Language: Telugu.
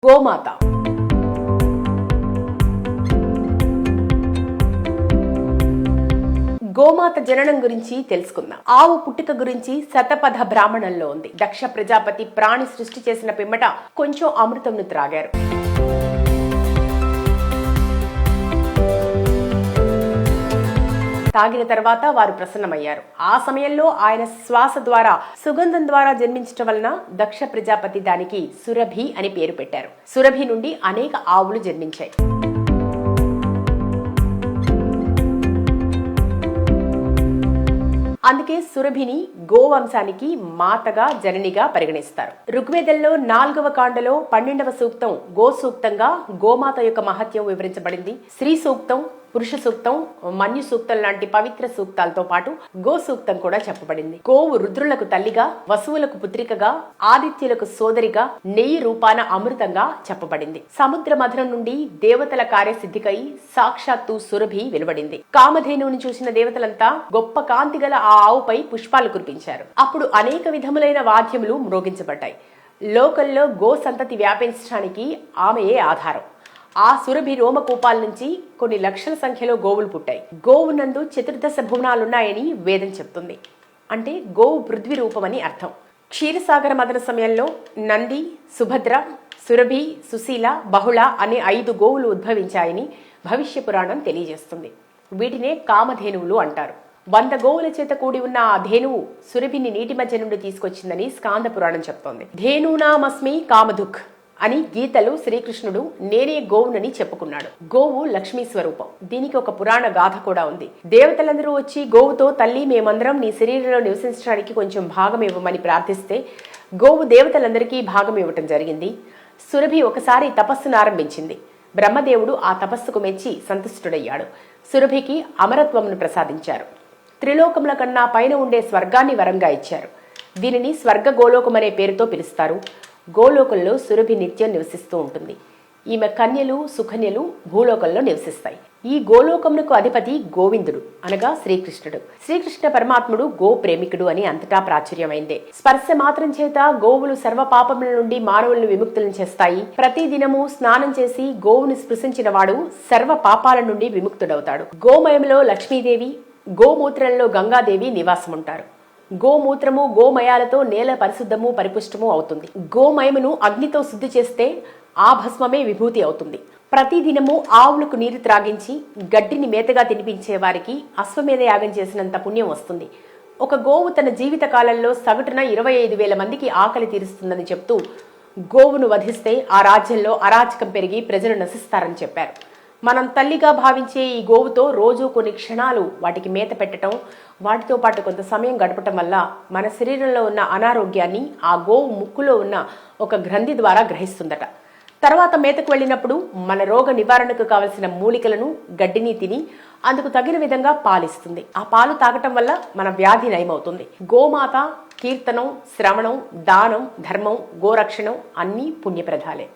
గోమాత గోమాత జననం గురించి తెలుసుకుందాం. ఆవు పుట్టుక గురించి శతపథ బ్రాహ్మణంలో ఉంది. దక్ష ప్రజాపతి ప్రాణి సృష్టి చేసిన పిమ్మట కొంచెం అమృతంను త్రాగారు. తాగిన తర్వాత వారు ప్రసన్నమయ్యారు. ఆ సమయంలో ఆయన శ్వాస ద్వారా సుగంధం ద్వారా జన్మించటం వలన దక్ష ప్రజాపతి దానికి సురభి అని పేరు పెట్టారు. సురభి నుండి అనేక ఆవులు జన్మించాయి. అందుకే సురభిని గోవంశానికి మాతగా జననిగా పరిగణిస్తారు. ఋగ్వేదంలో 4వ కాండలో 12వ సూక్తం గో సూక్తంగా గోమాత యొక్క మహత్యం వివరించబడింది. స్త్రీ సూక్తం, పురుష సూక్తం, మన్యు సూక్తం లాంటి పవిత్ర సూక్తాలతో పాటు గో సూక్తం కూడా చెప్పబడింది. గోవు రుద్రులకు తల్లిగా, వసువులకు పుత్రికగా, ఆదిత్యులకు సోదరిగా, నెయ్యి రూపాన అమృతంగా చెప్పబడింది. సముద్ర మథనం నుండి దేవతల కార్యసిద్ధికై సాక్షాత్తు సురభి వెలువడింది. కామధేనువుని చూసిన దేవతలంతా గొప్ప కాంతి గల ఆ ఆవుపై పుష్పాలు కురిపించారు. అప్పుడు అనేక విధములైన వాద్యములు మ్రోగించబడ్డాయి. లోకల్లో గో సంతతి వ్యాపించడానికి ఆమెయే ఆధారం. ఆ సురభి రోమకూపాల నుంచి కొన్ని లక్షల సంఖ్యలో గోవులు పుట్టాయి. గోవునందు చతుర్దశ భువనాలున్నాయని వేదం చెప్తుంది. అంటే గోవు పృథ్వీ రూపమని అర్థం. క్షీరసాగర మదన సమయంలో నంది, సుభద్ర, సురభి, సుశీల, బహుళ అనే 5 గోవులు ఉద్భవించాయని భవిష్య పురాణం తెలియజేస్తుంది. వీటినే కామధేనువులు అంటారు. 100 గోవుల చేత కూడి ఉన్న ఆ ధేనువు సురభిని నీటి మధ్య నుండి తీసుకొచ్చిందని స్కాంద పురాణం చెప్తోంది. ధేనూనామస్మి కామధుక్ అని గీతలో శ్రీకృష్ణుడు నేనే గోవునని చెప్పుకున్నాడు. గోవు లక్ష్మీ స్వరూపం. దీనికి ఒక పురాణ గాథ కూడా ఉంది. దేవతలందరూ వచ్చి గోవుతో, తల్లి మేమందరం నీ శరీరంలో నివసించడానికి కొంచెం భాగం ఇవ్వమని ప్రార్థిస్తే గోవు దేవతలందరికీ భాగం ఇవ్వటం జరిగింది. సురభి ఒకసారి తపస్సును ఆరంభించింది. బ్రహ్మదేవుడు ఆ తపస్సుకు మెచ్చి సంతుష్టుడయ్యాడు. సురభికి అమరత్వమును ప్రసాదించారు. త్రిలోకముల కన్నా పైన ఉండే స్వర్గాన్ని వరంగా ఇచ్చారు. దీనిని స్వర్గ గోలోకం అనే పేరుతో పిలుస్తారు. గోలోకంలో సురభి నిత్యం నివసిస్తూ ఉంటుంది. ఈమె కన్యలు, సుకన్యలు భూలోకంలో నివసిస్తాయి. ఈ గోలోకమునకు అధిపతి గోవిందుడు అనగా శ్రీకృష్ణుడు. శ్రీకృష్ణ పరమాత్ముడు గో ప్రేమికుడు అని అంతటా ప్రాచుర్యమైందే. స్పర్శ మాత్రం చేత గోవులు సర్వ పాపముల నుండి మానవులను విముక్తులను చేస్తాయి. ప్రతి దినము స్నానం చేసి గోవుని స్పృశించిన వాడు సర్వ పాపాల నుండి విముక్తుడవుతాడు. గోమయంలో లక్ష్మీదేవి, గోమూత్రంలో గంగాదేవి నివాసముంటారు. గోమూత్రము, గోమయాలతో నేల పరిశుద్ధము, పరిపుష్టము అవుతుంది. గోమయమును అగ్నితో శుద్ధి చేస్తే ఆ భస్మమే విభూతి అవుతుంది. ప్రతిదినము ఆవులకు నీరు త్రాగించి గడ్డిని మేతగా తినిపించే వారికి అశ్వమేధ యాగం చేసినంత పుణ్యం వస్తుంది. ఒక గోవు తన జీవిత కాలంలో సగటున 25,000 మందికి ఆకలి తీరుస్తుందని చెప్తూ గోవును వధిస్తే ఆ రాజ్యంలో అరాచకం పెరిగి ప్రజలు నశిస్తారని చెప్పారు. మనం తల్లిగా భావించే ఈ గోవుతో రోజు కొన్ని క్షణాలు వాటికి మేత పెట్టడం, వాటితో పాటు కొంత సమయం గడపటం వల్ల మన శరీరంలో ఉన్న అనారోగ్యాన్ని ఆ గోవు ముక్కులో ఉన్న ఒక గ్రంథి ద్వారా గ్రహిస్తుందట. తర్వాత మేతకు వెళ్ళినప్పుడు మన రోగ నివారణకు కావలసిన మూలికలను, గడ్డిని తిని అందుకు తగిన విధంగా పాలిస్తుంది. ఆ పాలు తాగటం వల్ల మన వ్యాధి నయమవుతుంది. గోమాత కీర్తనం, శ్రవణం, దానం, ధర్మం, గోరక్షణం అన్నీ పుణ్యప్రదాలే.